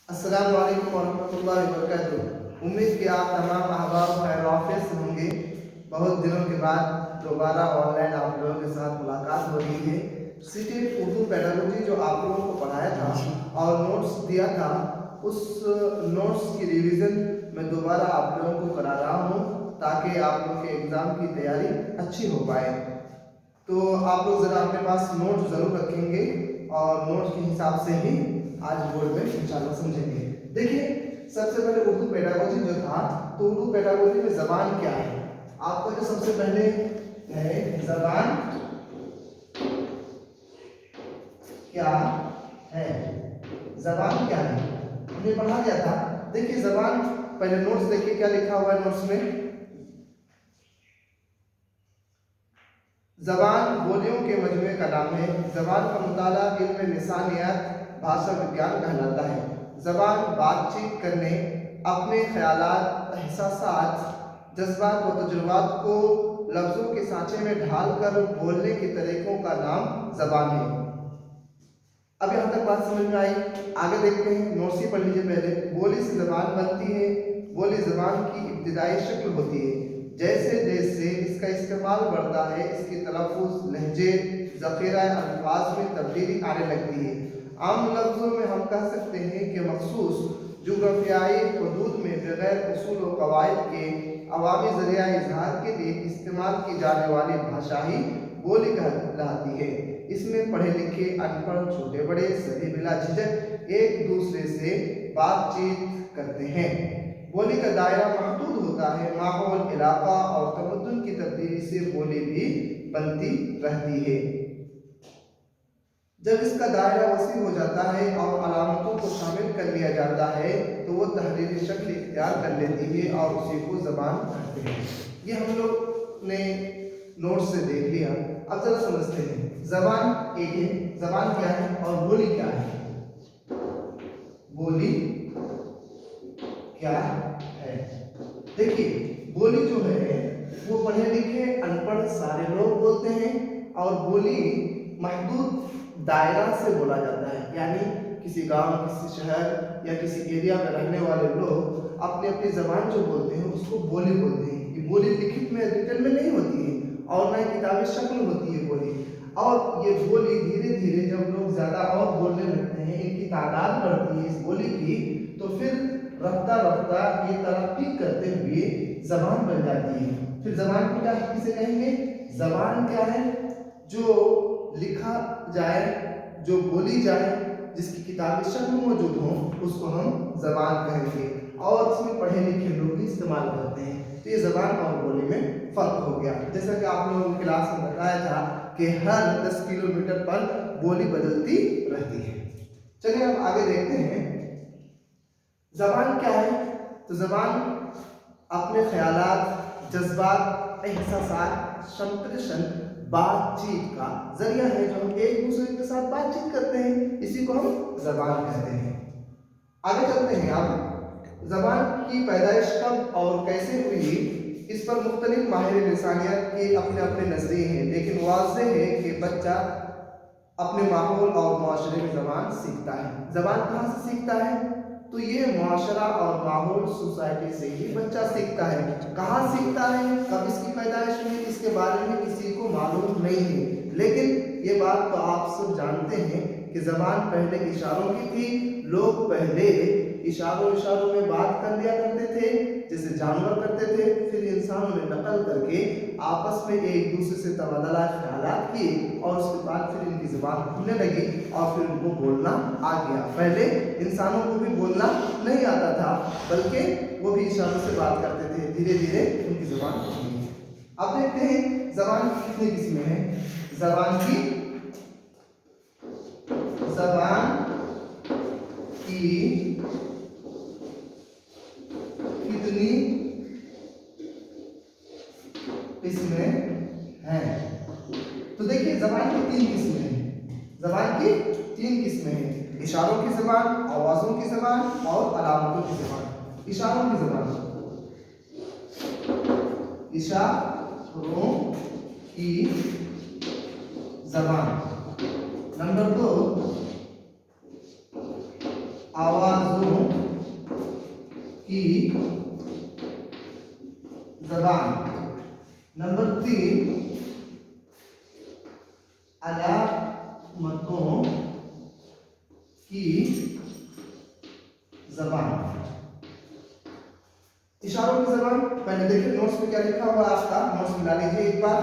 अस्सलाम वालेकुम वरहमतुल्लाहि वबरकातुह। उम्मीद कि आप तमाम अहबाब खैर वाफियत से होंगे। बहुत दिनों के बाद दोबारा ऑनलाइन आप लोगों के साथ मुलाकात हो रही है। सिटी उर्दू पेडागोजी जो आप लोगों को पढ़ाया था और नोट्स दिया था, उस नोट्स की रिवीजन मैं दोबारा आप लोगों को करा रहा हूँ ताकि आप लोगों के एग्ज़ाम की तैयारी अच्छी हो पाए। तो आप लोग ज़रा अपने पास नोट ज़रूर रखेंगे और नोट के हिसाब से ही आज बोर्ड में इंशाल्लाह समझेंगे। देखिए, सबसे पहले उर्दू पेडागोजी जो था, तो उर्दू पेडागोजी में ज़बान क्या है आपको जो सबसे पहले है, ज़बान क्या है। ज़बान क्या है हमने पढ़ा गया था। देखिए ज़बान, पहले नोट्स देखिए क्या लिखा हुआ है नोट्स में। ज़बान बोलियों के मजमूए का नाम है। ज़बान का मुताला इल्म लिसानियत भाषा विज्ञान कहलाता है। ज़बान बातचीत करने, अपने ख़यालात, एहसासात, जज्बात व तजुर्बात को लफ्ज़ों के सांचे में ढालकर बोलने के तरीक़ों का नाम ज़बान है। अब यहाँ तक बात समझ में आई। आगे देखते हैं, नोट्स ही पढ़ लीजिए पहले। बोली से ज़बान बनती है। बोली ज़बान की इब्तिदाई शक्ल होती है। जैसे जैसे इसका इस्तेमाल बढ़ता है, इसके तलफ़्फ़ुज़, लहजे, ज़ख़ीरा अल्फाज में तब्दीली आने लगती है। आम लफ्ज़ों में हम कह सकते हैं कि मखसूस जुग़राफ़ियाई हदूद में बग़ैर उसूल व क़वाइद के अवामी ज़रिया इज़हार के लिए इस्तेमाल की जाने वाली भाषा ही बोली कहलाती है। इसमें पढ़े लिखे, अनपढ़, छोटे बड़े सभी बिला झिझक एक दूसरे से बातचीत करते हैं। बोली का दायरा महदूद होता है। माहौल, इलाका और तमद्दुन की तब्दीली से बोली भी बनती रहती है। जब इसका दायरा वसी हो जाता है और अलामतों को शामिल कर लिया जाता है तो वो तहरीरी शक्ल इख्तियार कर लेती है और उसी को ज़बान कहते हैं। ये हम लोग ने नोट से देख लिया। अब जरा समझते हैं, ज़बान एक है, ज़बान क्या है और बोली क्या है। बोली क्या है? देखिए, बोली जो है वो पढ़े लिखे, अनपढ़ सारे लोग बोलते हैं और बोली महदूद दायरा से बोला जाता है। यानी किसी गांव, किसी शहर या किसी एरिया में रहने वाले लोग अपनी अपनी ज़बान जो बोलते हैं उसको बोली बोलते हैं। ये बोली लिखित में, रिटन में नहीं होती है और न किताबी शक्ल होती है बोली। और ये बोली धीरे धीरे जब लोग ज़्यादा और बोलने लगते हैं, इनकी तादाद बढ़ती है इस बोली की, तो फिर रफ्ता रफ्ता ये तरक्की करते हुए ज़बान बन जाती है। फिर ज़बान को क्या किसे कहेंगे? ज़बान क्या है? जो लिखा जाए, जो बोली जाए, जिसकी किताबी शक्ल मौजूद हो, उसको हम ज़बान कहेंगे और इसमें पढ़े लिखे लोग भी इस्तेमाल करते हैं। तो ये ज़बान और बोली में फ़र्क हो गया। जैसा कि आप लोगों को क्लास में बताया था कि हर 10 किलोमीटर पर बोली बदलती रहती है। चलिए अब आगे देखते हैं, ज़बान क्या है। तो ज़बान अपने ख़यालात, जज्बात, एहसासात, संप्रेषण, बातचीत का जरिया है जो हम एक दूसरे के साथ बातचीत करते हैं, इसी को हम ज़बान कहते हैं। आगे चलते हैं। अब ज़बान की पैदाइश कब और कैसे हुई, इस पर मुख्तलिफ माहिर लिसानियत के अपने अपने नज़रिए हैं, लेकिन वाज़ेह है कि बच्चा अपने माहौल और मुआशरे में ज़बान सीखता है। ज़बान कहाँ से सीखता है? तो ये मुआशरा और माहौल, सोसाइटी से ही बच्चा सीखता है। कहाँ सीखता है, कब इसकी पैदाइश हुई, इसके बारे में किसी को मालूम नहीं है। लेकिन ये बात तो आप सब जानते हैं कि ज़बान पहले इशारों की थी। लोग पहले इशारों में बात कर लिया करते थे, जैसे जानवर करते थे। फिर इंसानों ने नकल करके आपस में एक दूसरे से तबादला ख्यालात किए और उसके बाद फिर इनकी ज़बान खुलने लगी और फिर उनको बोलना आ गया। पहले इंसानों को भी बोलना नहीं आता था, बल्कि वो भी इशारों से बात करते थे। धीरे धीरे उनकी ज़बान खुली। अब देखते हैं ज़बान की कितनी किस्में हैं। ज़बान की कितनी किस्में हैं? तो देखिए, ज़बान की 3 किस्में हैं। ज़बान की 3 किस्में हैं, इशारों की ज़बान, आवाज़ों की ज़बान और अलामतों की ज़बान। इशारों की ज़बान, इशारों की ज़बान। नंबर 2, आवाज़ों की जबान। नंबर 3 अलामतों की जबान। इशारों की जबान पहले देखिए नोट्स में क्या लिखा हुआ है आपका, नोट्स मिला लीजिए एक बार।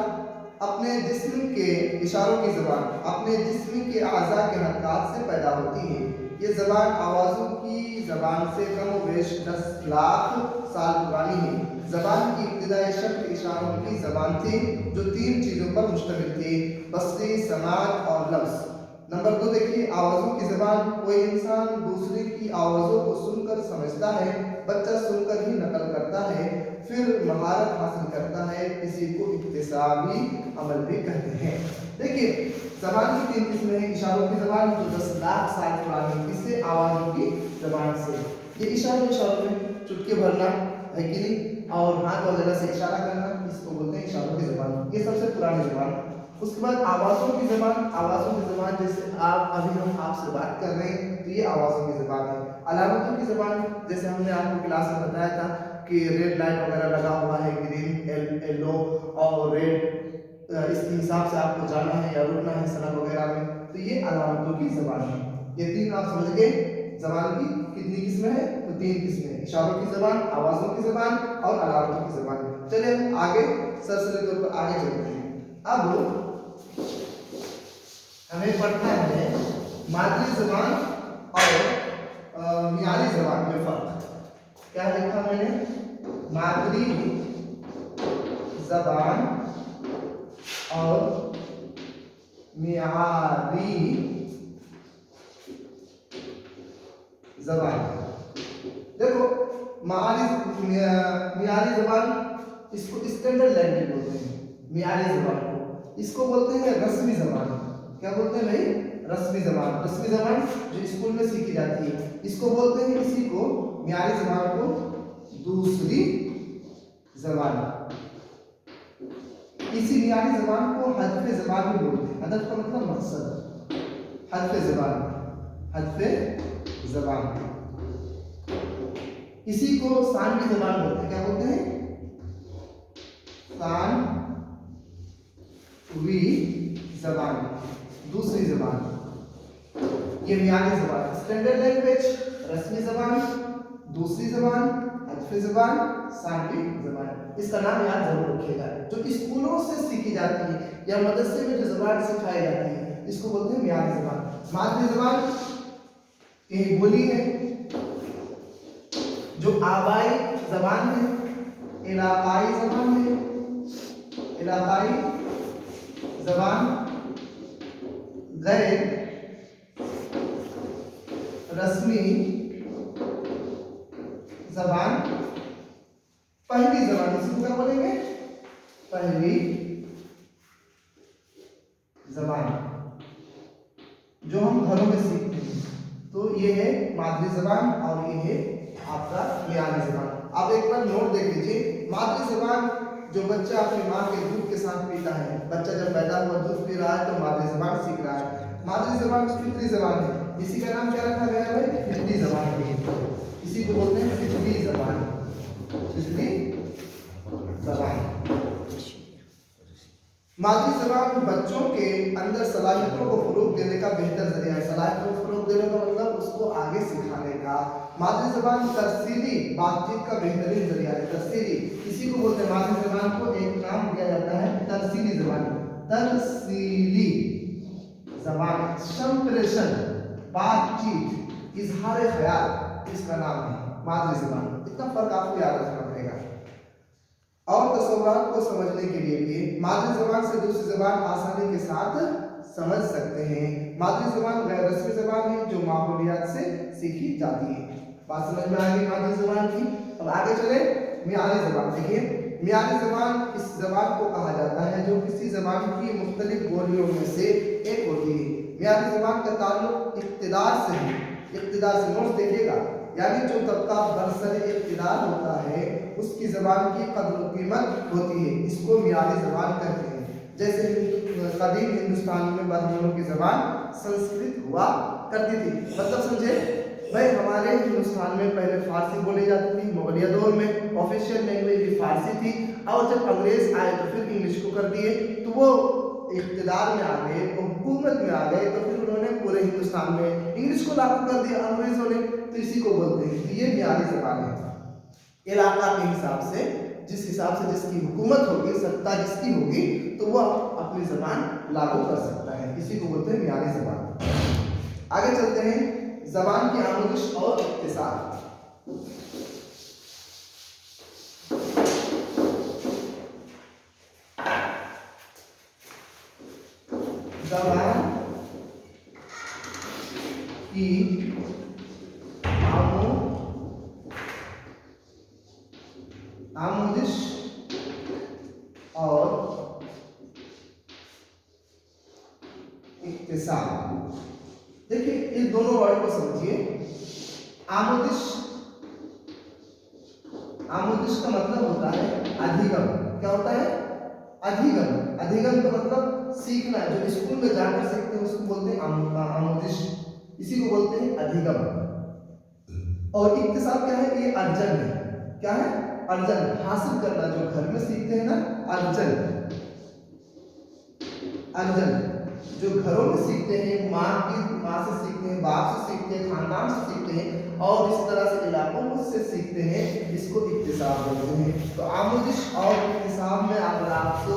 अपने जिस्म के इशारों की जबान अपने जिस्म के आज़ा के हरकत से पैदा होती है। ये जबान आवाज़ों की जबान से कम बेश 10 लाख साल पुरानी है। जबान की इब्तिदाई शक्ल इशारों की जबान थी जो 3 चीज़ों पर मुश्तमिल थी, बसरी, समात और लफ्ज़। नंबर 2 देखिए आवाज़ों की जबान। कोई इंसान दूसरे की आवाज़ों को सुनकर समझता है, बच्चा सुनकर ही नकल करता है, फिर महारत हासिल करता है, किसी को इक्तिसाबी अमल भी कहते हैं। देखिए जबान की 3 किस्में हैं। इशारों की जबान जो 10 लाख साल पुरानी, इससे आवाज़ों की जबान से ये इशारों में चुटकी भरना है कि नहीं, और हाथ वगैरह से इशारा करना, इसको बोलते हैं इशारों की जबान। ये सबसे पुरानी जबान। उसके बाद आवाज़ों की जबान। आवाज़ों की जबान जैसे हम आपसे बात कर रहे हैं तो ये आवाज़ों की जबान है। अलामतों की जबान जैसे हमने आपको क्लास में बताया था कि रेड लाइट वगैरह लगा हुआ है, ग्रीन, येलो और रेड, इसके हिसाब से आपको जाना है या रुकना है सड़क वगैरह में, तो ये अलामतों की जबान है। ये 3 आप समझ गए। जबान की कितनी किस्में हैं? तो 3 किस्में, इशारों की जबान, आवाज़ों की जबान और अलामतों की जबान। चलिए हम आगे सरसरी तौर पर आगे चलते हैं। अब हमें पढ़ना है मादरी जबान और मियारी जबान में फर्क। क्या लिखा मैंने? मादरी जबान और मियारी जबान। देखो मियारी जबान इसको स्टैंडर्ड लैंग्वेज बोलते हैं। मियारी जबान को इसको बोलते हैं रस्मी जबान। क्या बोलते हैं भाई? रस्मी जबान। रस्मी जबान जो स्कूल में सीखी जाती है, इसको बोलते हैं, इसी को मियारी जबान को दूसरी जबान। इसी मियारी जबान को हदफ जबान भी बोलते हैं। हदफ का मतलब मकसद, हदफ जबान, हदफ जबान। इसी को सानवी जबान बोलते हैं। क्या बोलते हैं? सानवी जबान, दूसरी जबान। ये मियारी जबान, स्टैंडर्ड लैंग्वेज, रस्मी जबान, दूसरी जबान, हदफ जबान, सानवी जबान। इसका नाम याद जरूर रखिएगा। जो स्कूलों से सीखी जाती है या मदरसे में जो जबान सिखाई जाती है, इसको बोलते हैं मियारी जबान। मादरी जबान यही बोली है जो आबाई जबान है, इलाकाई जबान है, इलाकाई जबान, गैर रस्मी जबान, पहली जबान। इसको क्या बोलेंगे? पहली जबान, जो हम घरों में सीखते हैं। तो ये है मादरी जबान और ये है आपका मियारी जबान। आप एक बार नोट देख लीजिए। मादरी जबान जो बच्चा अपनी माँ के दूध के साथ पीता है, बच्चा जब पैदा हुआ दूध पी रहा है तो मादरी जबान सीख रहा है। मादरी जबान फितरी जबान है। इसी का नाम क्या रखा गया है भाई? फितरी जबान है। इसी को बोलते हैं फितरी जबान, फितरी जबान। मादरी जबान बच्चों के अंदर सलाहियतों को फरोग देने का बेहतर जरिया है। सलाहियतों को फरोग देने का मतलब उसको आगे सिखाने का। मादरी जबान तरसीली बातचीत का बेहतरीन जरिया है। तरसीली इसी को बोलते हैं। मादरी जबान को एक नाम दिया जाता है तरसीली जबान। तरसीली जबान संप्रेषण, बातचीत, इजहार ख्याल, इसका नाम है मादरी जबान। इतना फर्क आपको याद रखना पड़ेगा। और तस्वुरात को समझने के लिए भी मादरी जबान से दूसरी जबान आसानी के साथ समझ सकते हैं। मादरी जबान गैर रस्मी जबान है जो माहौलियात से सीखी जाती है। बात समझ में आ गई मादरी जबान की। अब आगे चले मियारी जबान। देखिए मियारी जबान इस जबान को कहा जाता है जो किसी जबान की मुख्तलिफ बोलियों में से एक होती है। मियारी जबान का ताल्लुक इक्तिदार से है। इक्तिदार से नोट देखिएगा, यानी जो तबका बरसर इक्तिदार होता है उसकी जबान की कदर कीमत होती है, इसको मियारी जबान कहते हैं। जैसे कदीम हिंदुस्तान में ब्राह्मणों की जबान संस्कृत हुआ करती थी। मतलब समझे? भाई हमारे हिंदुस्तान में पहले फारसी बोली जाती थी, मुगलिया दौर में ऑफिशियल लैंग्वेज भी फारसी थी, और जब अंग्रेज आए तो फिर इंग्लिश को कर दिए, तो वो इक़्तिदार में आ गए, वो हुकूमत में आ गए, तो फिर उन्होंने पूरे हिंदुस्तान में इंग्लिश को लागू कर दिया अंग्रेजों ने, तो इसी को बोलते हैं। तो ये म्यारी ज़बान है। इलाका के हिसाब से, जिस हिसाब से जिसकी हुकूमत होगी, सत्ता जिसकी होगी, तो वो अपनी ज़बान लागू कर सकता है, इसी को बोलते हैं म्यारी ज़बान। आगे चलते हैं, ज़बान की आमोजिश और इख्तिसार। ज़बान की आमोजिश और इख्तिसार। देखिए इस दोनों वर्ड को समझिए। आमोजिश, आमोजिश का मतलब होता है अधिगम। क्या होता है? अधिगम। अधिगम का मतलब सीखना, जो स्कूल में जाकर सीखते हैं उसको बोलते हैं आमोजिश, इसी को बोलते हैं अधिगम। और इख्तिसार क्या है? ये अर्जन है। क्या है? अर्जन, हासिल करना, जो घर में सीखते हैं ना, अर्जन। अर्जन जो घरों में सीखते हैं, माँ से सीखते हैं, बाप से सीखते हैं, खानदान से सीखते हैं, और इस तरह से इलाकों से सीखते हैं, इसको इख्तिसार बोलते हैं। तो आमोजिश और इख्तिसार में अगर आपको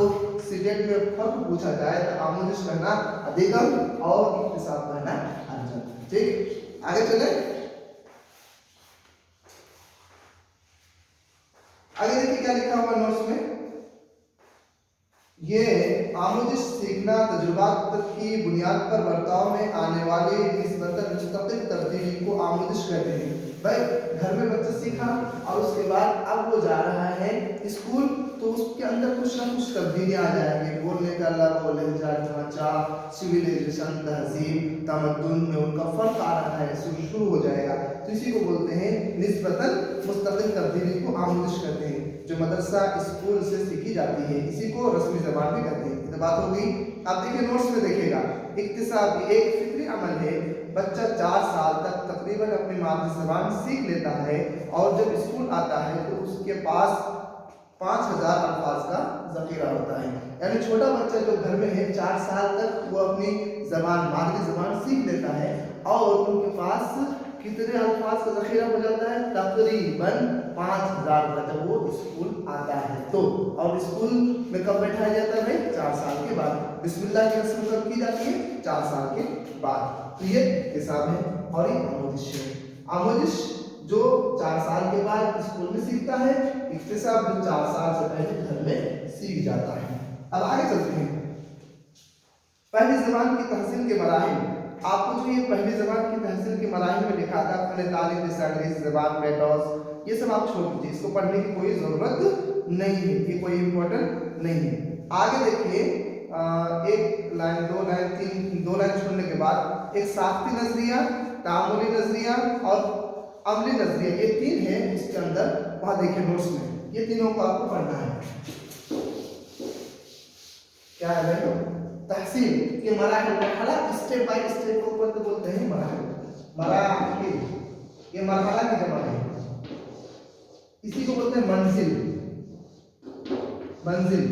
सीटेट में फर्क पूछा जाए तो आमोजिश कहना अधिगम और इख्तिसार कहना अर्जन। ठीक, आगे चले। आगे देखिए क्या लिखा हुआ नोट्स में। ये आमोजिश सीखना तजुर्बात की बुनियाद पर बर्ताव में आने वाले निस्बतन मुस्तकिल तब्दीली को आमोजिश कहते हैं। भाई घर में बच्चा सीखा और उसके बाद अब वो जा रहा है स्कूल, तो उसके अंदर कुछ ना कुछ तब्दीलियां आ जाएंगी, बोलने का लहजा, लहजा, ढांचा, सिविलाइजेशन, तहजीब, तमद्दुन में उनका फर्क आ रहा है, शुरू हो जाएगा। तो इसी को बोलते हैं निस्बतन मुस्तकिल तब्दीली को आमोजिश कहते हैं, जो मदरसा स्कूल से सीखी जाती है, इसी को रस्मी ज़बान भी कहते हैं। तो बात होगी। आप देखिए नोट्स में देखिएगा, इख्तिसार भी एक फिक्री अमल है। बच्चा 4 साल तक तकरीबन अपनी मादरी ज़बान सीख लेता है, और जब स्कूल आता है तो उसके पास 5000 अल्फाज का ज़ख़ीरा होता है। यानी छोटा बच्चा जो घर में है 4 साल तक वो अपनी ज़बान, मादरी ज़बान सीख लेता है, और उनके पास कितने अल्फाज का ज़ख़ीरा हो जाता है? तकरीबन 5000 का, जब वो स्कूल आता है तो। और स्कूल में कब बैठाया जाता है भाई? 4 साल के बाद। बिस्मिल्लाह की रस्म कब की जाती है? 4 साल के बाद। तो ये इख्तिसार है और ये आमोजिश है। आमोजिश जो 4 साल के बाद स्कूल में सीखता है, इख्तिसार जो 4 साल से पहले घर में सीख जाता है। अब आगे चलते हैं। पहली ज़बान की तहसील के मराहिल। आपको जो ये पहली ज़बान की तहसील के मराहिल में लिखा था, फन तालीम, जैसे अंग्रेजी ज़बान, मेटोस, ये सब आप छोड़ दीजिए, इसको पढ़ने की कोई ज़रूरत नहीं है, ये कोई इम्पोर्टेंट नहीं है। आगे देखिए, एक लाइन, 2 लाइन, 2 लाइन छोड़ने के बाद एक साख्ती नजरिया, तामुली नजरिया और अमली नजरिया, ये 3 है इसके अंदर। वहाँ देखिए नोट्स में, ये तीनों को आपको पढ़ना है। क्या है भाई? तहसील के मराहिल, मरहला, स्टेप बाय स्टेप को बोलते हैं मराहिल। मराहिल ये मरहला की जमा है, इसी को बोलते हैं मंजिल। मंजिल,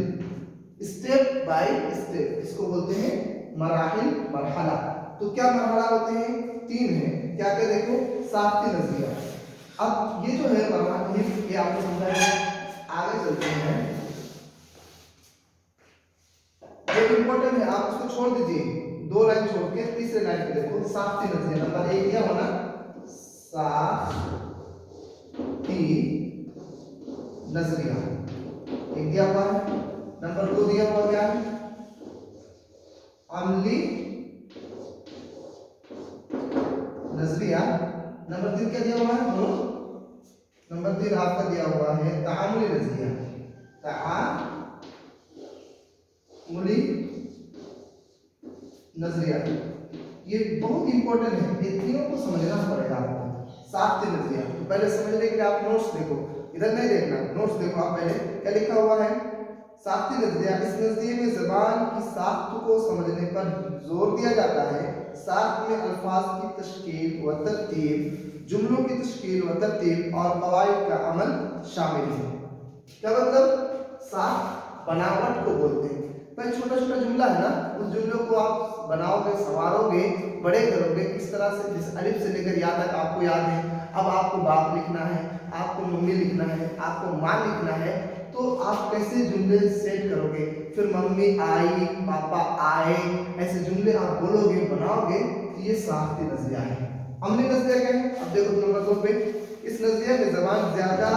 स्टेप बाय स्टेप, इसको बोलते हैं मराहिल, मरहला। तो क्या मरहला होते हैं? 3 है। क्या क्या देखो, साख्ती नजरिया। अब ये जो है मराहिल, ये आपको समझाया। आगे चलते हैं, ये इंपॉर्टेंट है, आप उसको छोड़ दीजिए, 2 लाइन छोड़ के तीसरे लाइन पे देखो, साख्ती नजरिया। नंबर 1 क्या होना? साख्ती नजरिया, एक दिया हुआ है। नंबर 2 दिया हुआ क्या है? अमली नजरिया। नंबर 3 क्या दिया हुआ है? नंबर 3 आपका दिया हुआ है तामुली नजरिया। तामुली नजरिया, ये बहुत इंपॉर्टेंट है, ये तीनों को समझना पड़ेगा आपको। साख्ती नजरिया तो पहले समझने के लिए आप नोट्स देखो, इधर नहीं देखना, नोट्स देखो आप पहले। क्या लिखा हुआ है? साख्ती नजरिया, इस नजरिए में ज़बान की साख्त को समझने पर जोर दिया जाता है। साख्त में अल्फाज की तश्कील व तरतीब, जुमलों की तश्कील व तरतीब और कवायद का अमल शामिल है। क्या मतलब? साफ बनावट को बोलते हैं। भाई छोटा छोटा जुमला है ना, उस जुमलों को आप बनाओगे, संवारोगे, बड़े करोगे, किस तरह से, जिस अलिफ से लेकर या तक आपको याद है। अब आपको बाप लिखना है, आपको मम्मी लिखना है, आपको माँ लिखना है, तो आप कैसे जुमले सेट करोगे? फिर मम्मी आई, पापा आए, ऐसे जुमले आप बोलोगे, बनाओगे, तो ये साख्ती नजरिया है। अमली नजरिया क्या है? अब देखो नंबर 2 पे, इस नजरिया में जबान ज़्यादा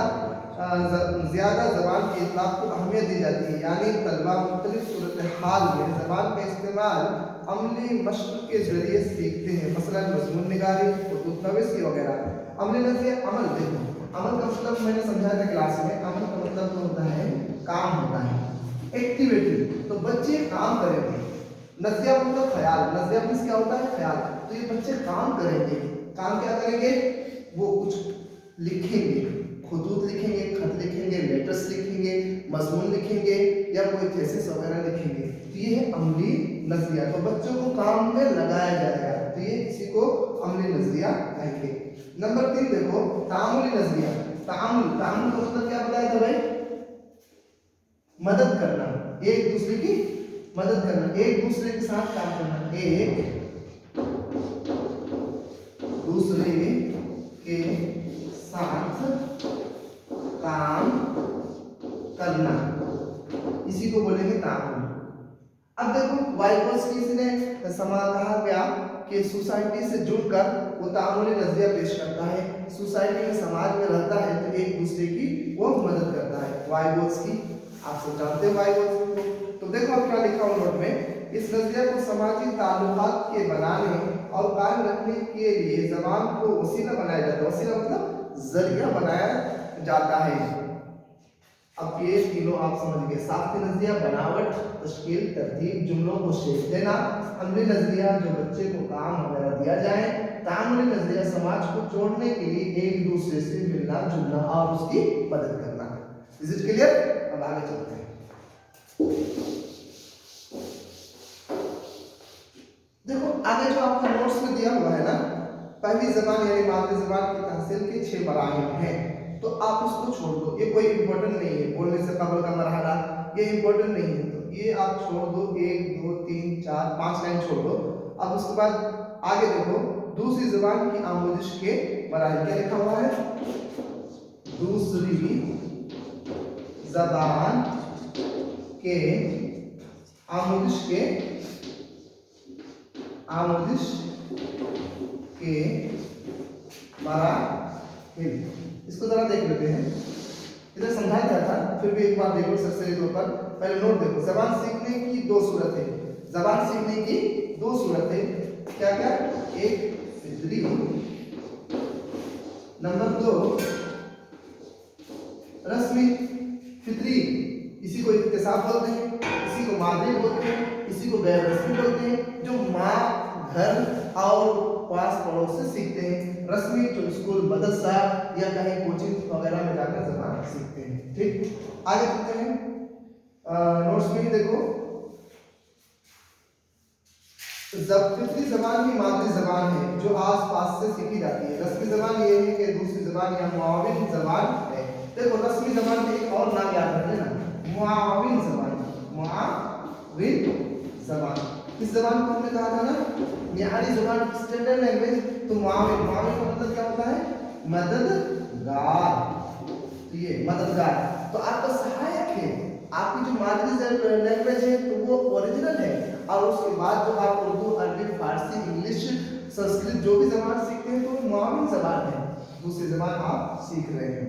ज़बान के इतलाक़ को अहमियत दी जाती है, यानी तलबा मुख्तलिफ सूरत हाल में ज़बान का इस्तेमाल अमली मश्क के ज़रिए सीखते हैं, मसलन मज़मून निगारी, खुतूत नवीसी वगैरह। अमली नज़रिया अमल, देखो अमल का मतलब मैंने समझाया था क्लास में, अमल का मतलब तो होता है काम होता है, एक्टिविटी। तो बच्चे काम करेंगे। नज़रिया मतलब ख्याल, नज़रिया मीन्स क्या होता है? ख्याल। तो ये बच्चे काम करेंगे। काम क्या करेंगे? वो कुछ लिखेंगे, खुतूत लिखेंगे, खत लिखेंगे, लेटर्स लिखेंगे, मजमून लिखेंगे या कोई थीसिस वगैरह लिखेंगे। तो ये है अमली नजरिया। तो बच्चों को काम में लगाया जाएगा, तो ये इसी को अमली नजरिया कहेंगे। नंबर 3 देखो, तामुली नजरिया। तामुल का मतलब क्या बताया था भाई? मदद करना, एक दूसरे की मदद करना, एक दूसरे के साथ काम करना, एक दूसरे के साथ काम करना, इसी को बोलेंगे तामुल। अब देखो वाइकोस की इसने समा कहा गया कि सोसाइटी से जुड़कर वो तामुली नजरिया पेश करता है। सोसाइटी में, समाज में रहता है तो एक दूसरे की वो मदद करता है। वाइकोस की आप सब जानते हैं वाइकोस को। तो देखो अब क्या लिखा हूं नोट में, इस नजरिया को समाजी ताल्लुकात के बनाने और कायम रखने के लिए जबान को वसीला बनाया जाता है। वसीला मतलब जरिया बनाया जाता है। अब ये तीनों आप समझ गए, साख्ती नजरिया, बनावट, तश्कील, तरतीब, जुमलों को शेप देना। अमली नजरिया जो बच्चे को काम वगैरह दिया जाए। तामुली नजरिया समाज को जोड़ने के लिए एक दूसरे से मिलना जुलना और उसकी मदद करना। Is it clear? अब आगे चलते हैं। देखो आगे जो आपका नोट्स में दिया हुआ है ना, पहली जबान यानी मादरी जबान की तहसील के 6 मराहिल हैं, तो आप उसको छोड़ दो, ये कोई इंपॉर्टेंट नहीं है। बोलने से कबल का मरहला ये इंपॉर्टेंट नहीं है, तो ये आप छोड़ दो। 1 2 3 4 5 लाइन छोड़ दो। अब उसके बाद आगे देखो, दूसरी जबान की आमोजिश के मराहिल क्या लिखा हुआ है? दूसरी जबान के आमोजिश के मराहिल। इसको जरा देख लेते हैं, इधर समझाया गया था, फिर भी एक बार देखो सरसरी तौर पर। पहले नोट देखो, जबान सीखने की 2 सूरतें। जबान सीखने की 2 सूरतें क्या क्या? एक फितरी, नंबर 2 रस्मी। फितरी इसी को इक्तिसाब बोलते हैं, इसी को मादरी बोलते हैं, इसी को गैर रस्मी बोलते हैं, जो माँ, घर और पास पड़ोस से सीखते हैं। रस्मी जो स्कूल, मदरसा या कहीं कोचिंग वगैरह में जाकर जबान सीखते हैं। ठीक, आगे चलते हैं। नोट्स में ही देखो, फितरी जबान ही मादरी जबान है जो आस पास से सीखी जाती है। रस्मी जबान ये है कि दूसरी जबान या मुआविन जबान है। देखो रस्मी जबान के एक और नाम याद रख लेना, मुआविन जबान। मुआविन जबान, इस जबान को हमने कहा था ना मियारी जबान, स्टैंडर्ड लैंग्वेज। तो मुआविन, मुआविन का मतलब क्या होता है? मददगार। तो ये मददगार तो आपका सहायक है। आपकी जो मादरी लैंग्वेज है तो वो ओरिजिनल है, और उसके बाद जो आप उर्दू, अरबी, फारसी, इंग्लिश, संस्कृत जो भी जबान सीखते हैं तो वो मुआविन जबान है, दूसरी जबान आप सीख रहे हैं।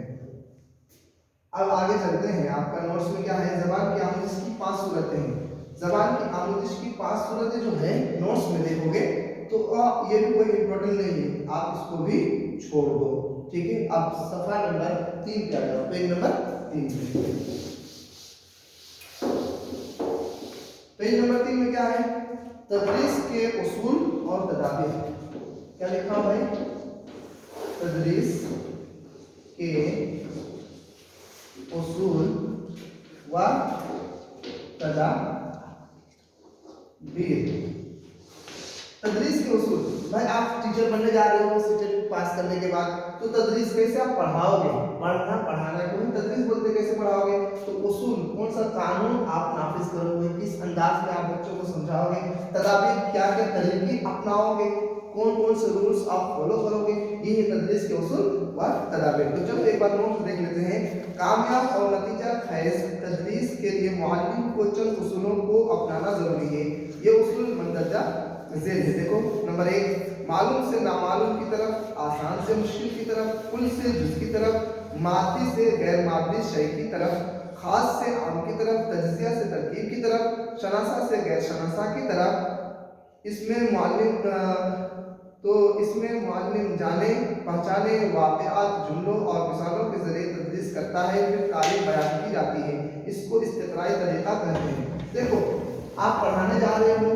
अब आगे चलते हैं, आपका नोट्स में क्या है? जबान की आमोजिश की 5 सूरतें हैं। जबान की आमोजिश की 5 सूरतें जो है नोट्स में देखोगे तो ये भी कोई इंपॉर्टेंट नहीं है, आप इसको भी छोड़ दो। ठीक है, अब सफा नंबर 3 पे आ जाओ, पेज नंबर 3 पे। पेज नंबर 3 में क्या है? तदरीस के उसूल और तदाबीर। क्या लिखा है भाई? तदरीस के उसूल व तदाबीर। तदरीस के उसूल, भाई आप टीचर बनने जा रहे हो सीटेट पास करने के बाद, तो तदरीस कैसे आप पढ़ाओगे, पढ़ना पढ़ाना को ही तदरीस बोलते, कैसे पढ़ाओगे, तो उसूल कौन सा कानून आप नाफिज करोगे, किस अंदाज में आप बच्चों को समझाओगे, तदाबीर क्या क्या तरीके अपनाओगे, कौन कौन से रूल्स आप फॉलो करोगे, ये है तदरीस के उसूल व तदाबीर। तो चलो एक बार नोट देख लेते हैं। कामयाब और नतीजा खैज तदरीस के लिए मुअल्लिम को चंद उसूलों को अपनाना जरूरी है। ये उसूल मंदरजा ज़ेल है। देखो नंबर 1, मालूम से नामालूम की तरफ, आसान से मुश्किल की तरफ, कुल से जुज़ की तरफ, मादी से गैर मादी शय की तरफ, खास से आम की तरफ, तज्ज़िया से तरकीब की तरफ, शनासा से गैर शनासा की तरफ। इसमें मुअल्लिम जाने पहचाने वाक़िआत, जुमलों और मिसालों के ज़रिए तदरीस करता है, फिर तालीम बयान की जाती है। इसको इस्तिक़राई तरीक़ा कहते हैं। देखो आप पढ़ाने जा रहे हो,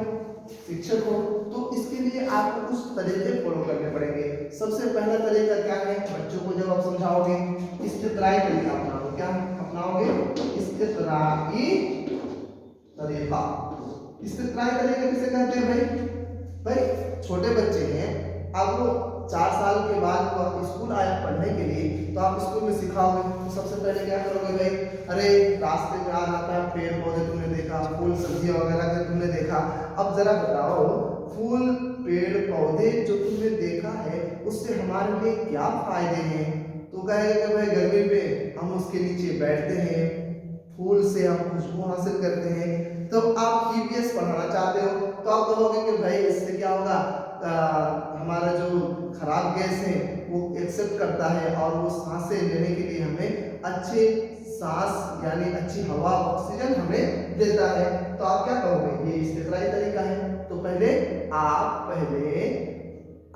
शिक्षक हो, तो इसके लिए आपको कुछ तरीके फॉलो करने पड़ेंगे। सबसे पहला तरीका क्या है, बच्चों को जब आप समझाओगे इस्तिक़राई तरीका अपनाओगे। क्या अपनाओगे? इस्तिक़राई तरीका। इस्तिक़राई तरीका किसे कहते हैं भाई? भाई छोटे बच्चे हैं, अब वो 4 साल के बाद वो स्कूल आया पढ़ने के लिए, तो आप स्कूल में सिखाओगे, तो सबसे पहले क्या करोगे भाई? अरे रास्ते में आ रहा था, पेड़ पौधे तुमने देखा, फूल सब्जियां वगैरह के तुमने देखा, अब जरा बताओ फूल पेड़ पौधे जो तुमने देखा है उससे हमारे लिए क्या फायदे हैं? तो कहेगा कि भाई गर्मी पे हम उसके नीचे बैठते हैं, फूल से हम खुशबू हासिल करते हैं। तो आप ईवीएस पढ़ाना चाहते हो, तो आप कहोगे कि भाई इससे क्या होगा, हमारा जो खराब गैस है वो एक्सेप्ट करता है और वो सांसें लेने के लिए हमें अच्छे सांस यानी अच्छी हवा ऑक्सीजन हमें देता है। तो आप क्या कहोगे? ये इस्तिक़राई तरीका है। तो आप पहले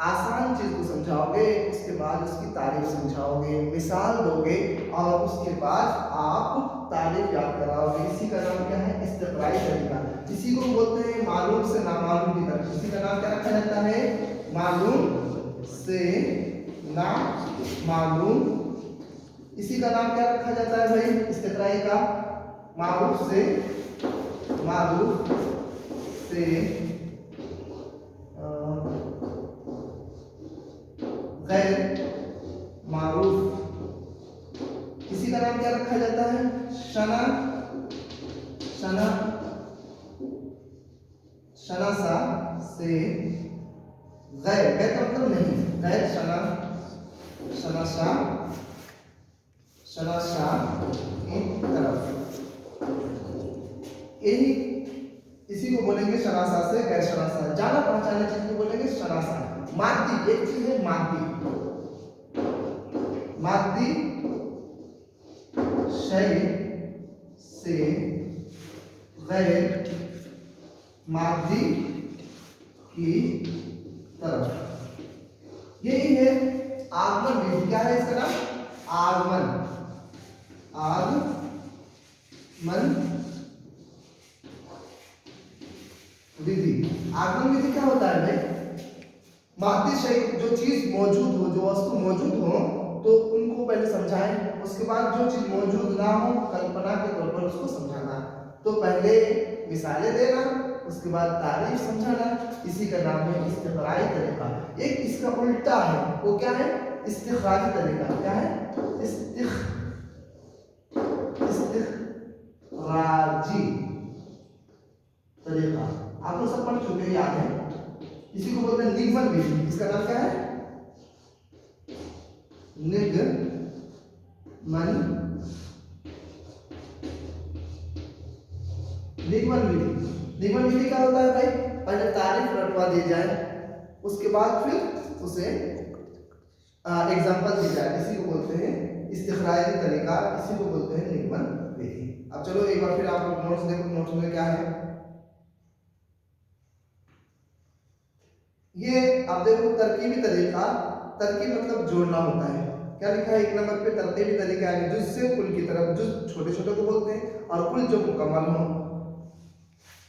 आसान चीज को समझाओगे, उसके बाद उसकी तारीफ समझाओगे, मिसाल दोगे और उसके बाद आप तारीफ याद कराओगे। इसी का नाम क्या है? इस्तिक़राई तरीका। इसी को बोलते हैं मालूम से नामालूम की तरफ। इसी का नाम क्या रखा जाता है? मालूम से नामालूम। इसी का नाम क्या रखा जाता है भाई? इस्तिक़राई का मारूफ से गैर मारूफ। इसी का नाम क्या रखा जाता है? शनासा से गैर का मतलब नहीं, गैर शनासा की तरफ। यही इसी को बोलेंगे शनासा से गैर शनासा। जाना पहचाने चीज को बोलेंगे शनासा। मादी एक चीज है, मादी शय से गैर मादी की तरफ। यही है आगमन विधि। क्या है इसका नाम? आगमन विधि। आगमन विधि क्या होता है भाई? मादी शय, जो चीज मौजूद हो, जो वस्तु मौजूद हो, तो उनको पहले समझाएं, उसके बाद जो चीज मौजूद ना हो कल्पना के तौर पर उसको समझाना। तो पहले मिसालें देना, उसके बाद तारीफ समझाना। इसी का नाम है इस्तिक़राई तरीका। एक इसका उल्टा है, वो क्या है? इस्तिख़राजी तरीका। क्या है? इस्तिख़राजी तरीका। आप लोग सब पढ़ चुके, याद है। इसी को बोलते हैं निगमन विधि। इसका नाम क्या है? निगमन विधि। निगमन विधि क्या होता है भाई? पहले तारीफ रटवा दी जाए, उसके बाद फिर उसे एग्जाम्पल दी जाए। इसी को बोलते हैं इस्तिख़राजी तरीका, इसी को बोलते हैं निगमन विधि। अब चलो एक बार फिर आप लोग नोट्स देखो, नोट्स में क्या है ये। आप देखो तरकीबी तरीका, तरकीब मतलब जोड़ना होता है। क्या लिखा है 1 नंबर पे? तरकीबी तरीका है जुज़ से कुल की तरफ। जुज़ छोटे छोटे को बोलते हैं और कुल जो मुकम्मल हो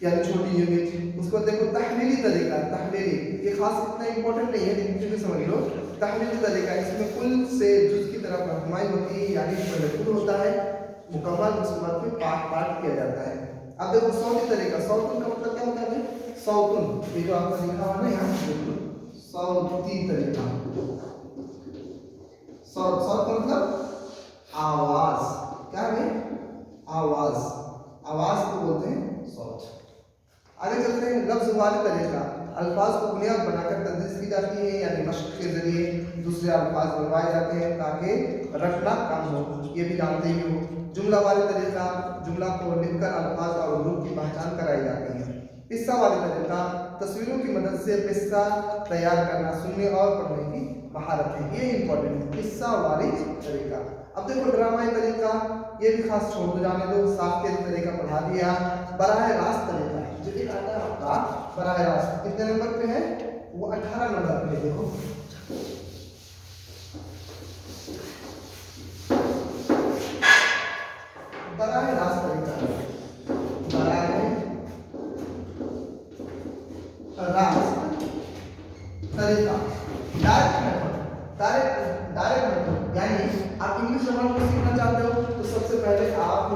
यानी छोटी यूनिट, उसको देखो तहलीली तरीका। तहलीली ये खास इतना इंपॉर्टेंट नहीं है, लेकिन फिर भी समझ लो। तहलीली तरीका, इसमें कुल से जुज़ की तरफ रहनुमाई होती है, यानी पहले कुल होता है मुकम्मल, उसके बाद फिर पार्ट किया जाता है। अब देखो सौती तरीका। सौतुन का मतलब क्या होता है भाई? सौतुन, ये जो आपका लिखा हुआ है यहाँ, सौती तरीका। सौत का मतलब आवाज, क्या है? आवाज, आवाज को बोलते हैं सौत। आगे चलते हैं, लफ्ज वाले तरीका। अल्फाज को बुनियाद बनाकर तदरीस की जाती है, यानी मशक के जरिए दूसरे अल्फाज बनवाए जाते हैं ताकि रखना कम हो, ये भी जानते ही हो। जुमला वाले तरीका, जुमला को लिखकर अल्फाज और हुरूफ की पहचान कराई जाती है। किस्सा वाले तरीका, तस्वीरों की मदद से किस्सा तैयार करना, सुनने और पढ़ने की महारत है, ये इंपॉर्टेंट है, किस्सा वाली तरीका। अब देखो ड्रामाई तरीका, ये भी खास छोड़ दो, जाने दो, साख्ती तरीका पढ़ा दिया। बराह रास्त तरीका है, जो एक आता है आपका बराह रास्त, कितने नंबर पे है? वो 18 नंबर पे है। देखो बराह रास्त तरीका, बराह रास्त तरीका, डायरेक्ट मेथड, यानी आप इंग्लिश जबान को सीखना चाहते हो तो सबसे पहले आप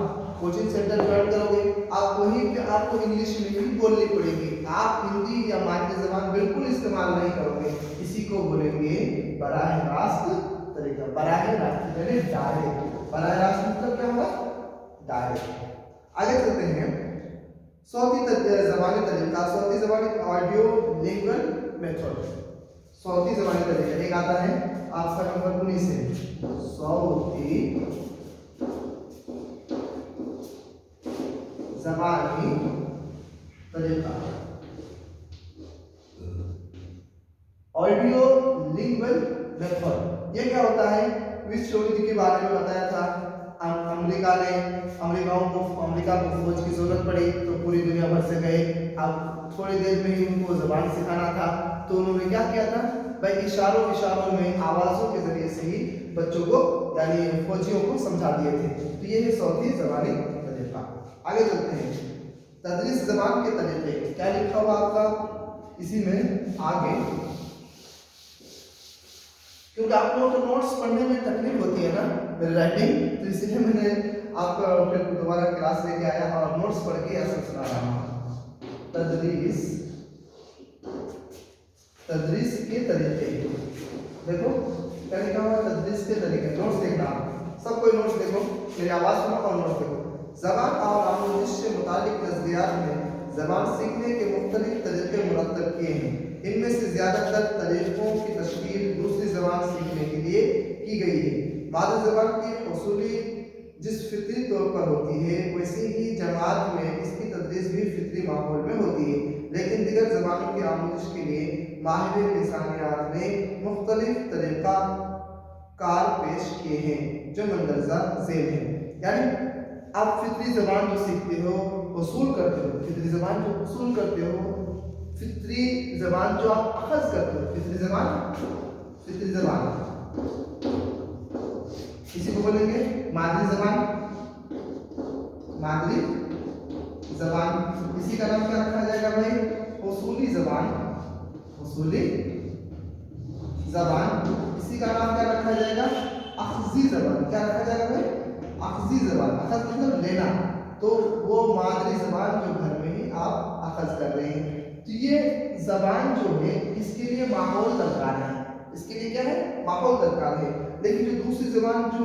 कोचिंग सेंटर ज्वाइन करोगे, आप वहीं पे आपको इंग्लिश में ही बोलनी पड़ेगी, आप हिंदी या मादरी जबान बिल्कुल इस्तेमाल नहीं करोगे। इसी को बोलेंगे बराह रास्त तरीका। बराह रास्त यानी डायरेक्ट, बराह रास्त मतलब क्या होगा? डायरेक्ट। आगे चलते हैं, सौती जबानी तरीका, सौती जबानी ऑडियो लिंगुअल मेथड। सौती जबानी तरीका एक आता है आपका नंबर 19 है, सौती जबानी तरीका, ऑडियो लिंगुअल मेथड। ये क्या होता है? विश्व चौधरी के बारे में बताया था। अमेरिका को फौज की जरूरत पड़ी तो पूरी दुनिया भर से गए। अब थोड़ी देर में ही उनको जबान सिखाना था, तो उन्होंने क्या किया था भाई? इशारों में आवाजों के जरिए से ही बच्चों को यानी फौजियों को समझा दिए थे। तो ये है सौती जबानी तरीका। आगे चलते हैं, तदरीस जबान के तरीके, क्या लिखा हुआ आपका इसी में आगे, क्योंकि आप लोगों को नोट्स पढ़ने में तकलीफ होती है ना मेरी राइटिंग, तो इसलिए मैंने आपको फिर दोबारा क्लास लेके आया और नोट्स पढ़ के ऐसा सुना रहा हूँ। तदरीस के तरीके, देखो क्या लिखा हुआ? तदरीस के तरीके, नोट्स देखना, सब कोई नोट्स देखो, मेरी आवाज सुनो और नोट्स देखो। ज़बान और आमोजिश से मुतालिक नज़रियात में ज़बान सीखने के मुख्तलिफ तरीके मुरतब किए हैं। इनमें से ज़्यादातर तरीक़ों की तशकील दूसरी ज़बान सीखने के लिए की गई है। मादरी ज़बान की उसूली जिस फितरी तौर पर होती है, वैसे ही जमात में इसकी तदरीस भी फितरी माहौल में होती है, लेकिन दीगर ज़बानों की आमोजिश के लिए माहिर लिसानियात ने मुख्तलिफ तरीक़ा कार पेश किए हैं जो मंदरजा ज़ेल हैं। यानी आप फितरी ज़बान जो सीखते हो, उसूल करते हो, फितरी ज़बान जो उसूल करते हो, फितरी ज़बान जो आप अखज़ करते हो, फितरी ज़बान इसी को बोलेंगे मादरी ज़बान। मादरी ज़बान, इसी का नाम क्या रखा जाएगा भाई? उसूली ज़बान। उसूली ज़बान, इसी का नाम क्या रखा जाएगा? अखज़ी ज़बान। क्या रखा जाएगा भाई? अखज़ी ज़बान। अखज़ मतलब लेना, तो वो मादरी ज़बान जो घर में ही आप अखज़ कर रहे हैं। तो ये ज़बान जो है इसके लिए माहौल दरकार है, इसके लिए क्या है? माहौल दरकार है। लेकिन जो दूसरी ज़बान जो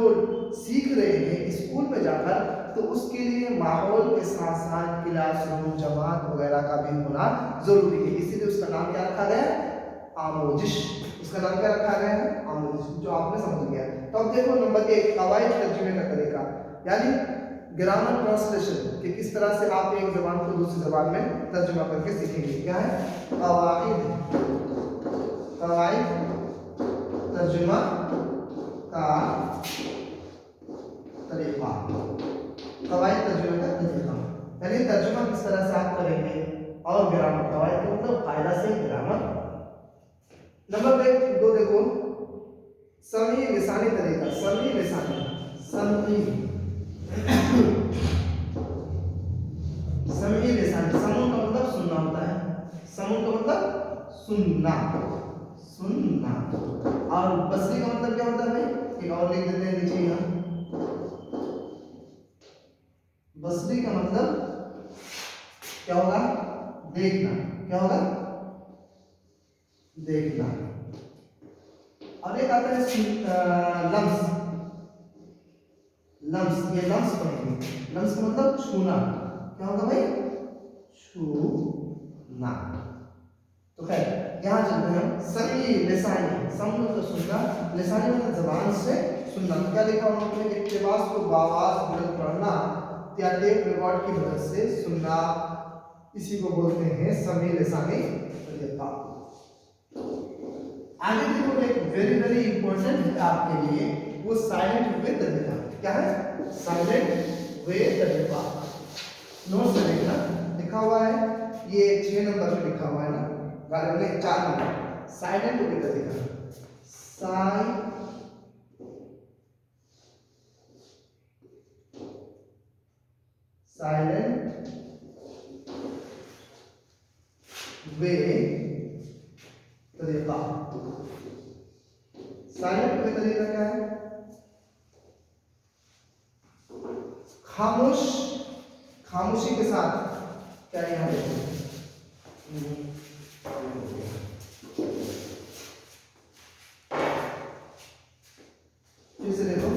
सीख रहे हैं स्कूल में जाकर, तो उसके लिए माहौल के साथ साथ क्लासरूम, जमात वगैरह का भी होना ज़रूरी है। इसीलिए उसका नाम क्या रखा गया? आमोजिश। उसका नाम क्या रखा गया है? आमोजिश, जो आपने समझ लिया। तो अब देखो नंबर 1, कवायद तर्जुमे का तरीका, यानी ग्रामर ट्रांसलेशन कि किस तरह से आप एक ज़बान को दूसरी ज़बान में तर्जुमा करके सीखेंगे। क्या है? कवायद तर्जुमा का तरीका, कवायद तर्जुमे का तरीका, यानी तर्जुमा किस तरह से आप करेंगे, और ग्रामर, कवायद का मतलब कायदा से ग्रामर। नंबर 2 देखो, समी लिसानी तरीका, समी लिसानी, समी लिसानी, समूह का मतलब सुनना होता है, समूह का मतलब सुनना, और बसरी का मतलब क्या होता है भाई? एक और लिख देते हैं नीचे यहाँ, बसरी का मतलब क्या होगा? देखना। क्या होगा? देखना। और एक आता है लम्स। लम्स, ये लम्स पढ़ेंगे। लम्स का मतलब छूना। क्या होगा भाई? छूना। तो खैर यहाँ चलते हैं हम। समी लिसानी, सम मतलब सुनना, लिसानी मतलब जबान से सुनना। तो क्या लिखा उन्होंने अपने इक्तिबास को बावाज बुलंद पढ़ना या टेप रिकॉर्ड की मदद से सुनना, इसी को बोलते हैं समी लिसानी तरीका। आगे देखो एक वेरी वेरी इंपॉर्टेंट है आपके लिए, वो साइलेंट वे तरीका। क्या है? साइलेंट वे तरीका। नोट से देखना, लिखा हुआ है ये 6 नंबर पे लिखा हुआ है ना, गालिब ने 4 नंबर। साइलेंट वे तरीका, साइलेंट वे तरीका। साइलेंट वे तरीका क्या है? खामोश, खामोशी के साथ। क्या यहाँ देखो, फिर से देखो,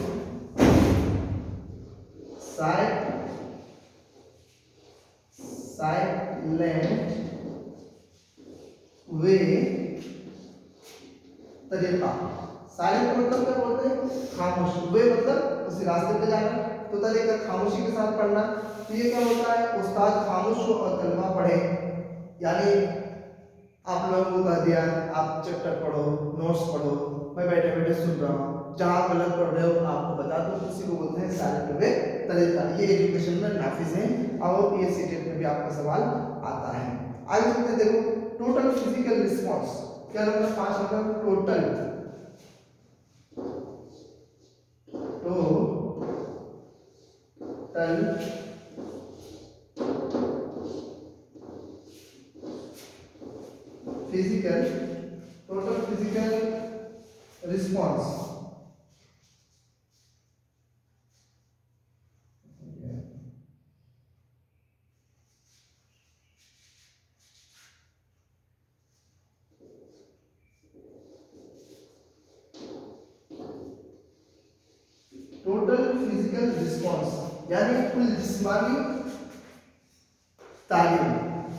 साइलेंट वे तरीका। साइलेंट मतलब क्या बोलते हैं? खामोश। वे मतलब उसी रास्ते पे जाना। तो तरीका खामोशी के साथ पढ़ना। तो ये क्या होता है? उस्ताद खामोश हो और कलमा पढ़े, यानी आप लोगों को कह दिया आप चैप्टर पढ़ो, नोट्स पढ़ो, मैं बैठे बैठे सुन रहा हूँ, जहाँ गलत पढ़ रहे हो आपको बता दो, किसी को बोलते हैं साइलेंट वे तरीका। ये एजुकेशन में नाफिज है और ये सीटेट में भी आपका सवाल आता है। आगे चलते देखो, टोटल फिजिकल रिस्पॉन्स। क्या number? 5 number. Total total physical response. Total physical response यानी कुल जिस्मानी तालीम।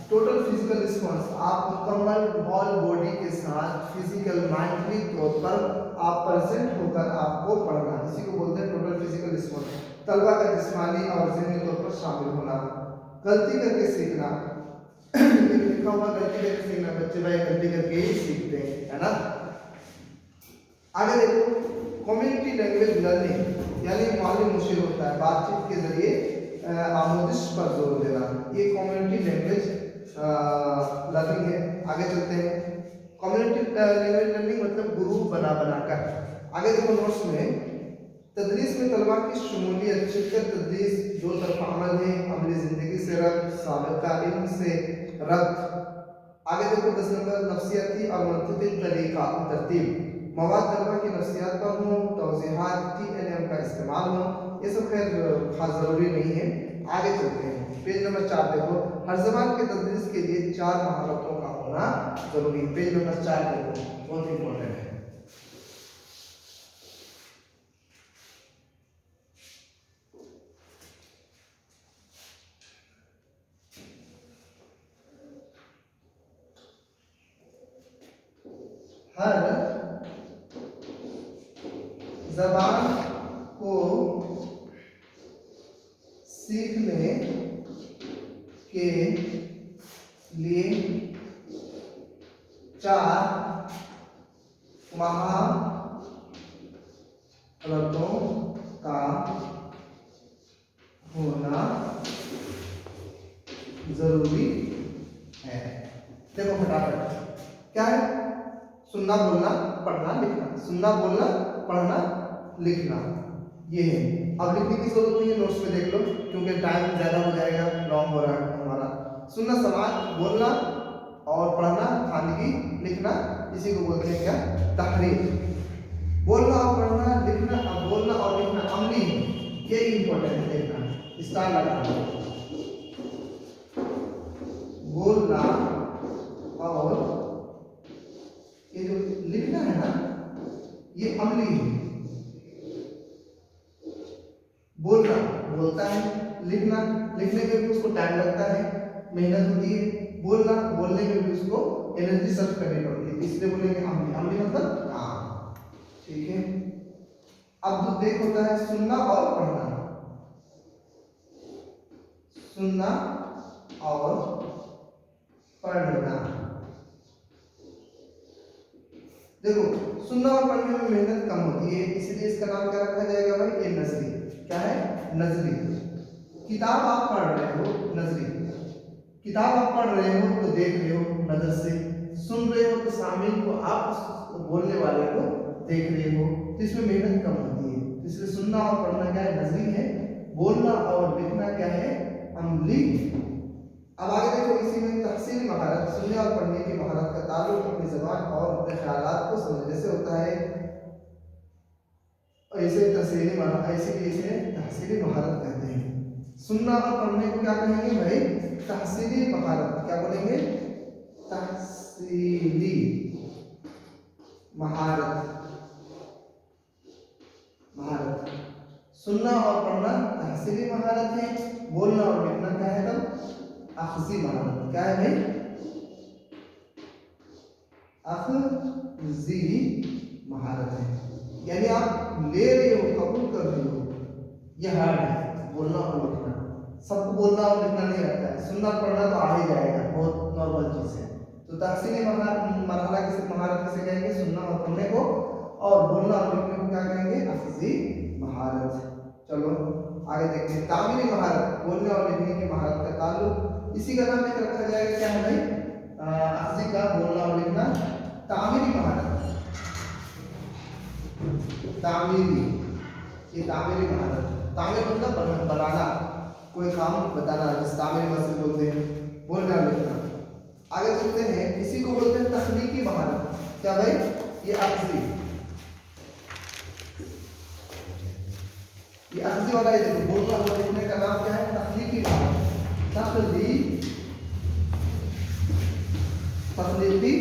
टोटल फिजिकल रिस्पॉन्स, आप मुकम्मल होल बॉडी के साथ फिजिकल माइंडली तौर पर आप प्रेजेंट होकर आपको पढ़ना, इसी को बोलते हैं टोटल फिजिकल रिस्पॉन्स। तलबा का जिस्मानी और ज़हनी तौर पर शामिल होना, गलती करके सीखना। लिखा हुआ गलती करके सीखना, बच्चे भाई गलती करके ही सीखते हैं, है ना। आगे देखो, कम्युनिटी लैंग्वेज लर्निंग यानी मालूम मुश्किल होता है बातचीत के जरिए आमोदिश पर जोर देना, ये कम्युनिटी लैंग्वेज लर्निंग है। आगे चलते हैं, कम्युनिटी लैंग्वेज लर्निंग मतलब ग्रुप बना बनाकर। आगे देखो नोट्स में, तदरीस में तलबा की शमूलियत, शिद्दत तदरीस, दो तरफा अमल है, अमली ज़िंदगी से रब्त, साबिक़ा इल्म से रब्त। आगे देखो 10 नंबर, नफ्सियाती और मंतिक़ी तरीक़ा तरतीब, मवाद तलबा की नफ्सियात पर हो, तौज़ीहात TLM का इस्तेमाल हो, ये सब खैर खास ज़रूरी नहीं है। आगे चलते हैं, पेज नंबर 4 देखो, हर ज़बान के तदरीस के लिए 4 महारतों का होना ज़रूरी है। पेज नंबर 4 देखो, बहुत इंपॉर्टेंट है। हर ज़बान को सीखने के लिए 4 महारतों का होना जरूरी है। देखो फटाफट, क्या है? सुनना, बोलना, पढ़ना, लिखना। सुनना, बोलना, पढ़ना, लिखना, ये है। अब लिखने की जरूरत नहीं है, नोट्स में देख लो क्योंकि टाइम ज़्यादा हो जाएगा, लॉन्ग हो रहा है हमारा। सुनना, समाज, बोलना और पढ़ना, खानगी, लिखना, इसी को बोलते हैं क्या? तहरीर। बोलना और पढ़ना, लिखना, अब बोलना और लिखना अमली है, ये इंपॉर्टेंट है, देखना स्टार लगाना। बोलना और ये अम्ली है। बोलना बोलता है, लिखना लिखने में भी उसको टाइम लगता है, मेहनत होती है। बोलना बोलने में भी उसको एनर्जी सर्च करनी पड़ती है, इसलिए बोलेंगे अम्ली। अम्ली मतलब काम, ठीक है। अब देख होता है सुनना और पढ़ना। सुनना और पढ़ना, देखो सुनना और पढ़ने में मेहनत कम होती है, इसलिए इसका नाम क्या रखा जाएगा भाई? ये नजरी। क्या है? नजरी। किताब आप पढ़ रहे हो, नजरी। किताब आप पढ़ रहे हो तो देख रहे हो नजर से, सुन रहे हो तो सामने को आप बोलने वाले को देख रहे हो, तो इसमें मेहनत कम होती है। इसलिए सुनना और पढ़ना क्या है? नजरी है। बोलना और लिखना क्या है? अमली। अब आगे देखो, इसी में तहसीली महारत, सुनने और पढ़ने की महारत का ताल्लुक अपनी ज़बान और अपने ख्यालात को समझने से होता है। ऐसे तहसीली महारत कहते हैं। सुनना और पढ़ने को क्या कहेंगे भाई? तहसीली महारत। क्या बोलेंगे? तहसीली महारत। सुनना और पढ़ना तहसीली महारत है, बोलना और लिखना क्या है? तब अखज़ी महारत। क्या है भाई? अखज़ी महारत है, यानी आप ले रहे हो, कबूल कर रहे हो। ये हार्ड है बोलना और लिखना, सबको बोलना और लिखना नहीं आता है। सुनना पढ़ना तो आ ही जाएगा, बहुत नॉर्मल चीज़ है। तो तहसीली मरहला किसे महारत किसे कहेंगे? सुनना और पढ़ने को। और बोलना और लिखने को क्या कहेंगे? अखज़ी महारत। चलो आगे देखते हैं तामीरी महारत, बोलने और लिखने की महारत का ताल्लुक, इसी का नाम एक रखा जाएगा। क्या है भाई? अखज़ी का बोलना और लिखना। तामीरी महारत, तामीरी, ये तामीरी महारत। तामीर मतलब बनाना, कोई काम बताना, जिस तामीरी मसले बोलते हैं, बोलना और लिखना। आगे चलते हैं, इसी को बोलते हैं तख्लीकी महारत। क्या भाई? ये अखज़ी, ये अखज़ी वाला है। देखो बोलना और लिखने का नाम क्या है? तख्लीकी महारत। तख्लीकी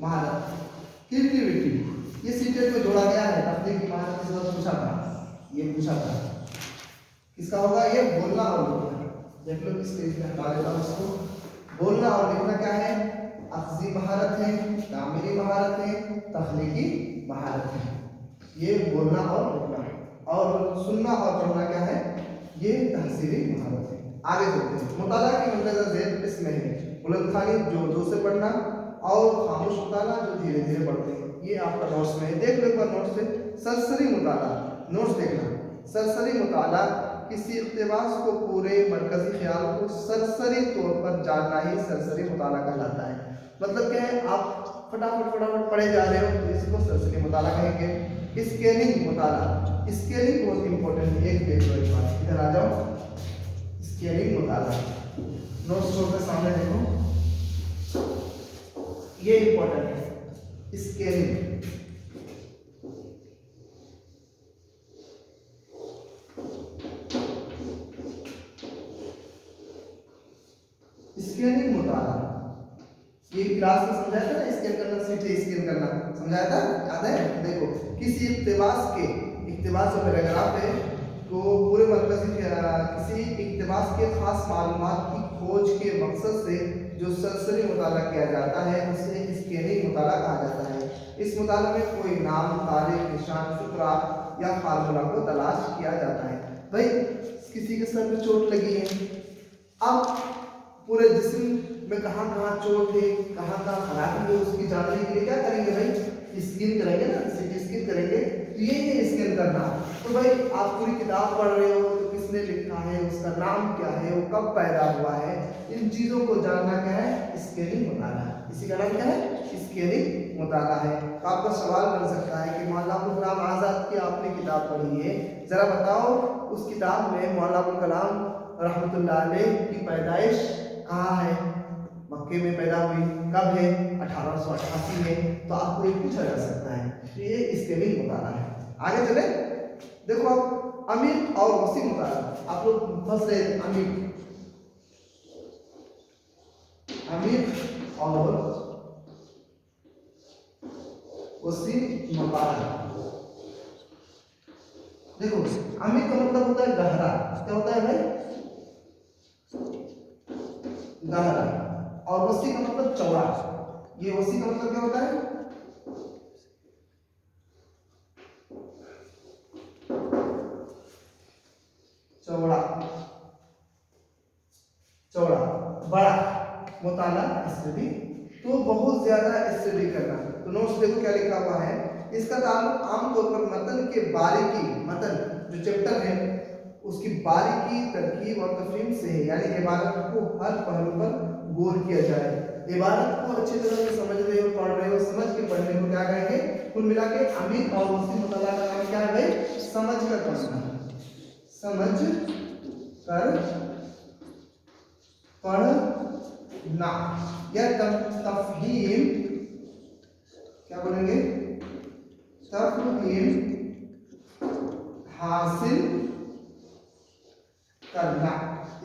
महारत, क्रिएटिविटी, ये सीटेट में जोड़ा गया है। तख्लीकी महारत इस बार पूछा था, ये पूछा था किसका होगा? ये बोलना और लिखना। देख लो किस पेज में हटा देता हूँ इसको। बोलना और लिखना क्या है? अखज़ी महारत है, तामीरी महारत है, तख्लीकी महारत है। ये बोलना और लिखना है। और सुनना और पढ़ना क्या है? ये तहसीली महारत है। आगे चलते हैं, मुताला की मंदरजा ज़ेल किस्में हैं। बुलंद ख़्वानी जोर से पढ़ना और खामोश मुताला जो धीरे धीरे पढ़ते हैं। ये आपका नोट्स में है, देख लो एक बार नोट्स से। सरसरी मुताला, नोट्स देखना। सरसरी मुताला किसी इक़्तिबास को, पूरे मरकज़ी ख्याल को सरसरी तौर पर जानना ही सरसरी मुताला कहलाता है। मतलब क्या है? आप फटाफट पढ़े जा रहे हो तो इसको सरसरी मुताला कहेंगे। स्केलिंग मुताला, स्केलिंग बहुत इंपॉर्टेंट है। एक देख लो, एक बार इधर आ जाओ। स्केलिंग मुताला, नोट्स छोड़कर सामने देखो, ये इंपॉर्टेंट है। स्केलिंग, स्केलिंग मुताला, ये क्लास में समझाया था ना, स्केल करना सीधे स्केल करना समझाया था, याद है? देखो किसी इक़्तिबास के, इक़्तिबास जो पैराग्राफ है तो पूरे मरकज़ी किसी इक़्तिबास के खास मालूमात की खोज के मकसद से जो सरसरी मुताला किया जाता है उसे स्केलिंग मुताला कहा जाता है। इस मुताले में कोई नाम, तारीख, निशान, फिक्रा या फार्मूला को तलाश किया जाता है। भाई किसी के सर में चोट लगी है, अब पूरे जिस्म में कहाँ कहाँ चोट है, कहाँ कहाँ खराबी है, उसकी जानने के लिए क्या करेंगे भाई? स्कैन करेंगे ना, सीटी स्कैन करेंगे। तो ये है स्कैन करना। तो भाई आप पूरी किताब पढ़ रहे हो तो किसने लिखा है, उसका नाम क्या है, वो कब पैदा हुआ है, इन चीज़ों को जानना क्या है? स्केलिंग मुताला। इसी का नाम क्या है? स्केलिंग मुताला है। तो आपका सवाल बन सकता है कि मौलाना अबुल कलाम आज़ाद की आपने किताब पढ़ी है, ज़रा बताओ उस किताब में मौलाना अबुल कलाम रहमतुल्लाह अलैह की पैदाइश कहाँ है? मक्के में पैदा हुई, कब है? 1888 में। तो आपको ये पूछा जा सकता है, तो ये स्केलिंग मुताला है। आगे चले, देखो अब अमीर और वसी मुताला, आप लोग फंस रहे थे। अमीर और वसी मुताला। देखो अमित का मतलब होता है गहरा, क्या होता है भाई, गहरा, और वसी का मतलब चौड़ा। ये वसी का मतलब क्या होता है, चौड़ा, चौड़ा, बड़ा, मुताला स्टडी, तो बहुत ज्यादा स्टडी करना। तो नोट्स देखो क्या लिखा हुआ है, इसका ताल्लुक आमतौर पर मतन के बारीकी, मतन जो चैप्टर है उसकी बारीकी, तरकीब और तफहीम से है, यानी इबारत को हर पहलू पर गौर किया जाए। इबारत को अच्छी तरह से समझ रहे हो, पढ़ रहे हो, समझ के पढ़ने को क्या कहेंगे, कुल मिला के अमीर और वसी मुताला का नाम क्या है भाई, समझ कर पढ़ना, समझ कर पढ़ना, या तफहीम, क्या बोलेंगे, तफहीम हासिल करना,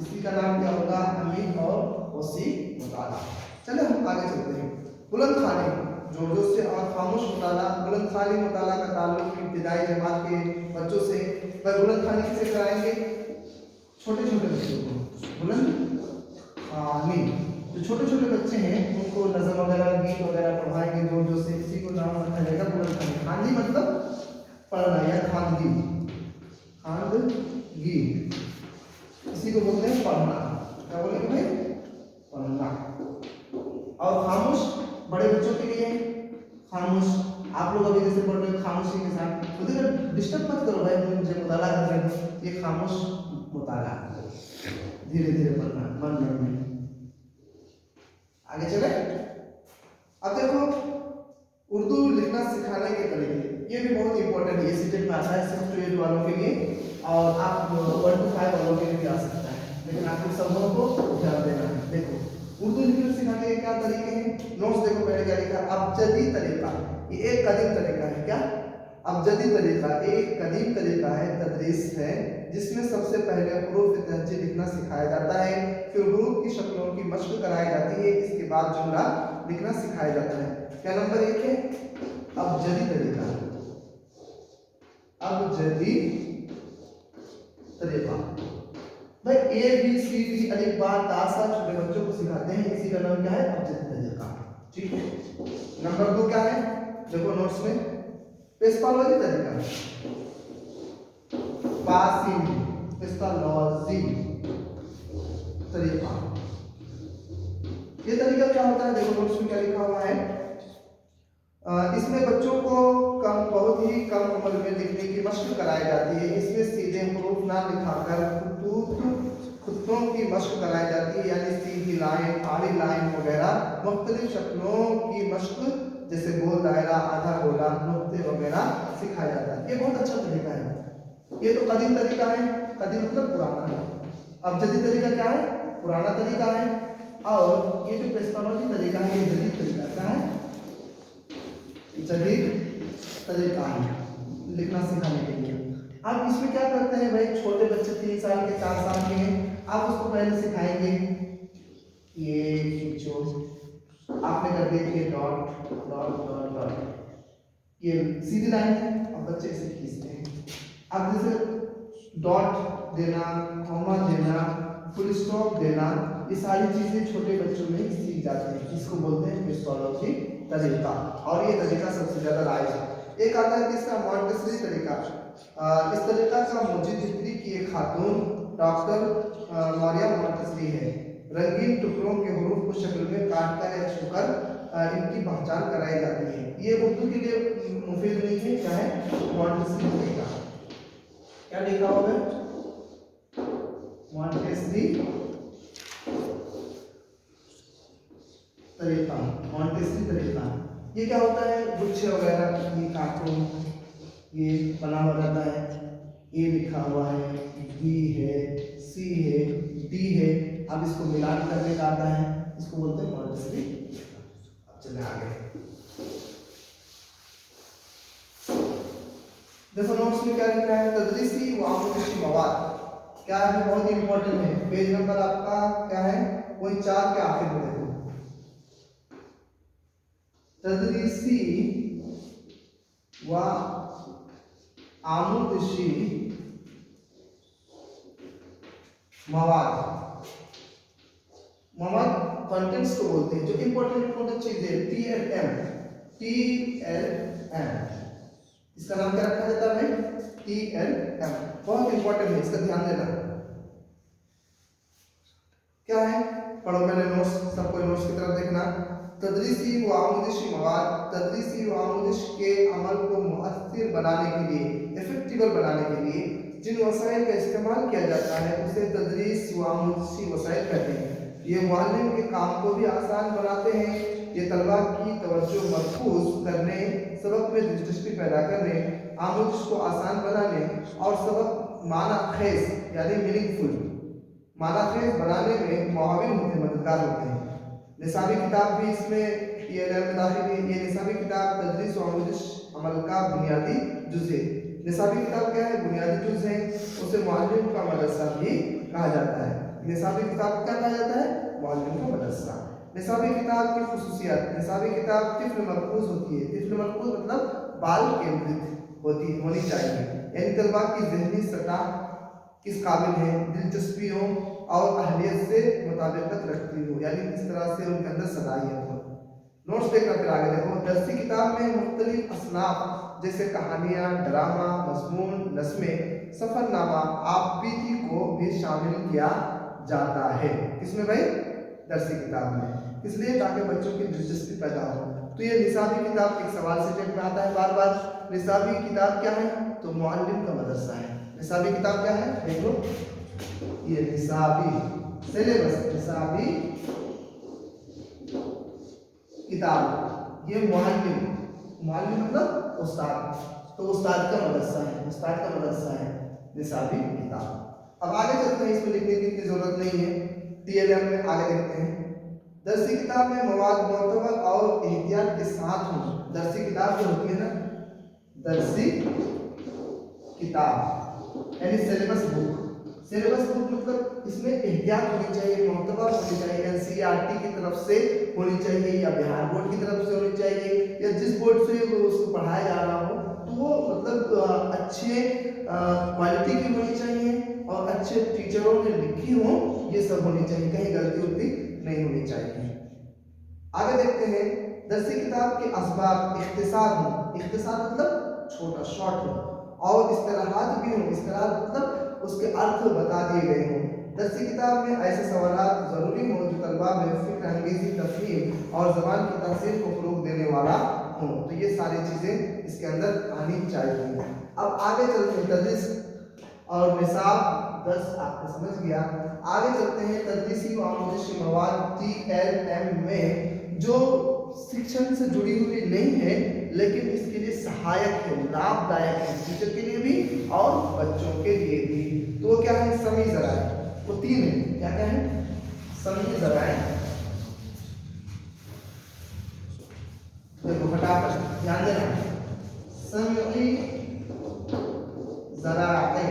इसी का नाम क्या होगा, अमीर और वसी मुताला। चलो हम आगे चलते हैं। बुलंद खानी, जोर से और खामोश मुताला। बुलंद खानी मुताला का ताल्लुक इब्तिदाई जमात के बच्चों से। वह बुलंद खानी किसे कराएंगे, छोटे छोटे बच्चों को बुलंद खानी, जो छोटे छोटे बच्चे हैं उनको नज़म वगैरह, गीत वगैरह पढ़ाएंगे जोर जोर से, इसी को नाम रखा जाएगा बुलंद खानी। खानी मतलब पढ़ना या खानगी, खानगी इसी को बोलते हैं पढ़ना, क्या बोलेंगे भाई, पढ़ना। और खामोश बड़े बच्चों के लिए, खामोश, आप लोग अभी जैसे पढ़ रहे हो खामोशी के साथ, खुद को डिस्टर्ब मत करो भाई, मुझे मुताला कर रहे हो, ये खामोश मुताला, धीरे धीरे पढ़ना, मन में। आगे चले, अब देखो उर्दू लिखना सिखाने के तरीके, ये भी बहुत इंपॉर्टेंट है, ये सब्जेक्ट में आता है सिर्फ 12 वालों के लिए, और आप 1 to 5 वालों के लिए भी आ सकता है, लेकिन आपको सब लोगों को ध्यान देना है। देखो उर्दू लिखना सिखाने के क्या तरीके हैं, नोट्स देखो मैंने क्या लिखा, अबजदी तरीका, ये एक कदीम तरीका है, क्या, अबजदी तरीका एक कदीम तरीका है, तदरीस है, जिसमें सबसे पहले हुरूफ तहज्जी लिखना सिखाया जाता है, फिर हुरूफ की शक्लों की मशक कराई जाती है, इसके बाद जुमला लिखना सिखाया जाता है। क्या नंबर 1 है, अबजदी तरीका, अबजदी तरीका भाई, ए बी सी डी अलिफ बा ता सा छोटे बच्चों को सिखाते हैं, इसी का नाम क्या है, अबजदी तरीका, ठीक है। नंबर 2 क्या है, देखो नोट्स में, पेस्टोलॉजी तरीका, पासिंग पेस्टोलॉजी तरीका, ये तरीका क्या होता है, देखो नोट्स में क्या लिखा हुआ है, इसमें बच्चों को बहुत ही कम उम्र में लिखने की मशक कराई जाती है, इसमें सीधे हुरूफ ना लिखाकर खुतों की मशक कराई जाती है, यानी सीधी लाइन, आड़ी लाइन वगैरह मुख्तलिफ शक्लों की मशक, जैसे गोल, दायरा, आधा गोला, नुक्ते वगैरह सिखाया जाता है। ये बहुत अच्छा तरीका है। ये तो कदीम तरीका है, कदीम मतलब पुराना है। अबजदी तरीका क्या है, पुराना तरीका है, और ये जो पेस्टोलॉजी तरीका है ये जदीद तरीका क्या है, जदीद तरीका है लिखना सिखाने के लिए। अब इसमें क्या करते हैं भाई, छोटे बच्चे 3 साल के 4 साल के हैं, आप उसको पहले सिखाएंगे, ये खींचो, आपने कर दिया ये डॉट डॉट डॉट डॉट, ये सीधी लाइन है, अब बच्चे इसे खींचते हैं। अब जैसे डॉट देना, कॉमा देना, फुल स्टॉप देना, ये सारी चीजें छोटे बच्चों में सीख जाते हैं, इसको बोलते हैं पेस्टोलॉजी तरीका, और ये तरीका सबसे ज्यादा राइज है। एक आता है तीसरा मॉन्टेसरी तरीका, इस तरीका का मुजीद हिस्ट्री की एक खातून डॉक्टर मरियम मॉन्टेसरी है, रंगीन टुकड़ों के हुरूफ को शक्ल में काटकर या छूकर इनकी पहचान कराई जाती है। ये उर्दू के लिए मुफीद नहीं है, क्या है, मॉन्टेसरी तरीका, क्या लिखा होगा, मॉन्टेसरी तरीका, मॉन्टेसरी तरीका। ये क्या होता है, गुच्छे वगैरह ये काटो, ये बना हुआ रहता है, ए लिखा हुआ है, बी है, सी है, डी है, अब इसको मिलान करने का आता है, इसको बोलते हैं मॉन्टेसरी। अब चले आगे, देखो नोट्स में क्या लिखा है, तदरीसी व आमूशी मवाद, क्या है, बहुत इंपॉर्टेंट है, पेज नंबर आपका क्या है, वही 4 के आखिर में देखो, तदरीसी व आमुदशी मवाद। मवाद कंटेंट्स को बोलते हैं, जो इंपॉर्टेंट चीजें TLM, इसका नाम क्या रखा जाता है? TLM, बहुत इंपॉर्टेंट है, इसका ध्यान देना। क्या है? पढ़ो पहले नोट्स, सबको नोट्स की तरफ देखना। तदरीसी व आमुदिशी मवाद, तदरीसी व आमुदिश के अमल को मुअस्सिर बनाने के लिए, इफेक्टिव बनाने के लिए जिन वसाइल का इस्तेमाल किया जाता है उसे तदरीस व आमुदिशी वसाइल कहते हैं। ये मुअल्लिम के काम को भी आसान बनाते हैं, ये तलबा की तवज्जो मरकूज करने, सबक में दिलचस्पी पैदा करने, आमुदिश को आसान बनाने और सबक माना खेज यानी मीनिंगफुल माना खेज बनाने में मुआविन होते, मददगार होते हैं। निसाबी किताब भी इसमें TLM में दाखिल है। ये निसाबी किताब तदरीस व आमुदिश अमल का बुनियादी जुज़ है। निसाबी किताब क्या है? बुनियादी जुज़ है, उसे मुअल्लिम का मदरसा भी कहा जाता है। निसाबी किताब क्या कहा जाता है? मुअल्लिम का मदरसा। निसाबी किताब की खुसूसियात, निसाबी किताब तिफ्ल मरकूज होती है। तिफ्ल मरकूज मतलब बाल केंद्रित होनी चाहिए, यानी तलबा की ज़हनी सतह किस काबिल है, दिलचस्पी हो और अहलियत से मुताबिकत रखती हो, यानी इस तरह से उनके अंदर सलाहियत हो। नोट्स देखना, फिर आगे देखो। दरसी किताब में मुख्तलिफ असनाफ जैसे कहानियाँ, ड्रामा, मज़मून, नस्में, सफ़रनामा, आपबीती को भी शामिल किया जाता है। किसमें भाई? दरसी किताब में। इसलिए ताकि बच्चों की दिलचस्पी पैदा हो। तो ये निसाबी किताब एक सवाल सेट में आता है बार बार। निसाबी किताब क्या है? तो मुअल्लिम का मदरसा है। निसाबी किताब क्या है? देख लो, ये निसाबी सिलेबस, निसाबी किताब, ये मुअल्लिम मतलब उस्ताद, तो उस्ताद का मदरसा है, उस्ताद का मदरसा है निसाबी किताब। अब आगे चलते हैं, इसमें लिखने की इतनी जरूरत नहीं है, TLM में आगे देखते हैं। दरसी किताब में मवाद मोतबर और एहतियात के साथ हो। दरसी किताब जो होती है ना, दरसी किताब यानी सिलेबस बुक। सिलेबस बुक मतलब इसमें एहतियात होनी चाहिए, मोतबर होनी चाहिए, NCERT की तरफ से होनी चाहिए या बिहार बोर्ड की तरफ से होनी चाहिए, या जिस बोर्ड से उसको पढ़ाया जा रहा हो, तो वो मतलब अच्छे क्वालिटी की होनी चाहिए और अच्छे टीचरों ने लिखी हो, ये सब होनी चाहिए, कहीं गलती उलती नहीं होनी चाहिए। आगे देखते हैं। दरसी किताब के असबाब इख्तिसार हो, इख्तिसार मतलब छोटा, शॉर्ट हो, और इस्तिलाहात भी हो, इस्तिलाहात मतलब उसके अर्थ बता दिए गए हों। दरसी किताब में ऐसे सवालात ज़रूरी हो जो तलबा में फ़िक्र अंगेज़ी, तफ़हीम और ज़बान की तहसील को फ़रोग़ देने वाला हो। तो ये सारी चीज़ें इसके अंदर आनी चाहिए। अब आगे चलते हैं, तदरीस और निसाब दर्स आपने समझ गया। आगे चलते हैं तदरीसी व आमुदिशी मवाद TLM में जो शिक्षण से जुड़ी हुई नहीं है लेकिन इसके लिए सहायक है, लाभदायक है, टीचर के लिए भी और बच्चों के लिए भी। तो वो क्या है? समी ज़राए, वो 3 है। क्या क्या है? समी ज़राए। देखो फटाफट ध्यान देना, समी ज़राए।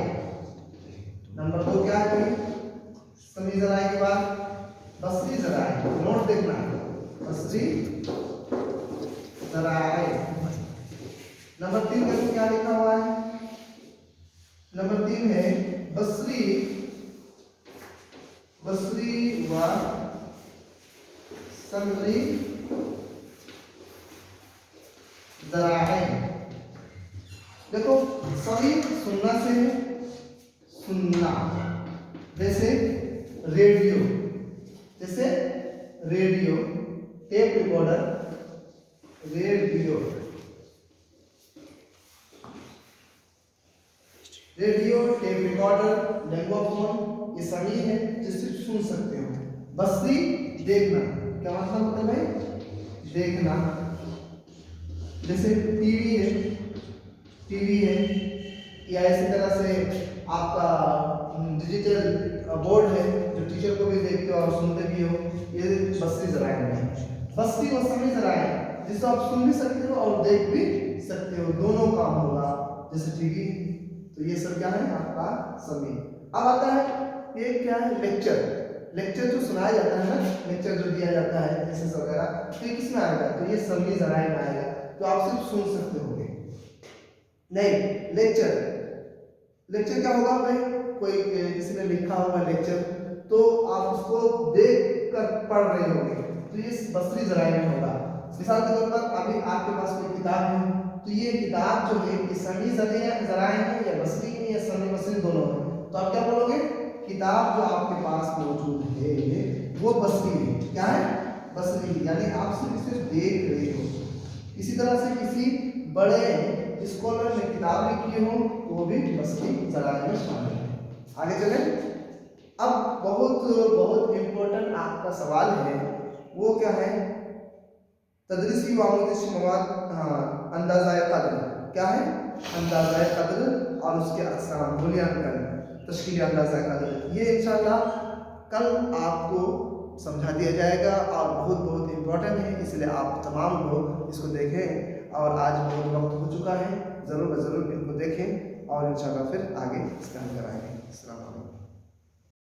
नंबर 2 क्या है? समी ज़राए के बाद बसरी ज़राए। नोट देखना, बसरी ज़राए। नंबर 3 में क्या लिखा हुआ है? नंबर 3 है बसरी व समरी ज़राए। देखो समी सुनना से है, सुनना, जैसे radio, tape recorder, radio, tape recorder, Linguaphone, ये समी है जिससे सुन सकते हो। बसरी देखना, क्या मतलब होता है भाई? देखना, जैसे टीवी है, या इसी तरह से आपका डिजिटल बोर्ड है जो टीचर को भी देखते हो और सुनते भी हो, ये बसरी ज़राए है। बसरी व समी ज़राए जिसको आप सुन भी सकते हो और देख भी सकते हो, दोनों काम होगा, जैसे टीवी। तो ये सब क्या है? आपका समी। अब आता है ये क्या है? लेक्चर जो सुनाया जाता है ना, लेक्चर जो दिया जाता है थीसिस वगैरह, तो ये किस में आएगा? तो ये समी ज़राए में आएगा, तो आप सिर्फ सुन सकते होगे। नहीं, लेक्चर क्या होगा भाई, कोई किसी ने लिखा होगा लेक्चर, तो आप उसको देख कर पढ़ रहे होंगे, तो ये बसरी ज़राए में होगा। मिसाल के तौर पर अभी आपके पास कोई किताब है, तो ये किताब जो है ये समी ज़राए हैं या बसरी है या समी बसरी दोनों है, तो आप क्या बोलोगे, किताब जो आपके पास मौजूद है वो बसरी है। क्या है? बसरी, यानी आप सिर्फ इसे देख रहे हो। इसी तरह से किसी बड़े स्कॉलर ने किताब लिखी हो तो वो भी बसरी ज़राए में शामिल है। आगे चले। अब बहुत इम्पोर्टेंट आपका सवाल है, वो क्या है, तदरीसी व आमूज़ी मवाद, अंदाज़ाए क़द्र। क्या है? अंदाज़ाए क़द्र और उसके अक़साम, मूल्यांकन, तश्कील अंदाज़ाए क़द्र। ये इंशाअल्लाह कल आपको समझा दिया जाएगा और बहुत इम्पोर्टेंट है, इसलिए आप तमाम लोग इसको देखें। और आज बहुत वक्त हो चुका है, ज़रूर इनको देखें और इंशाअल्लाह फिर आगे इसका हल कराएंगे। अस्सलाम वालेकुम।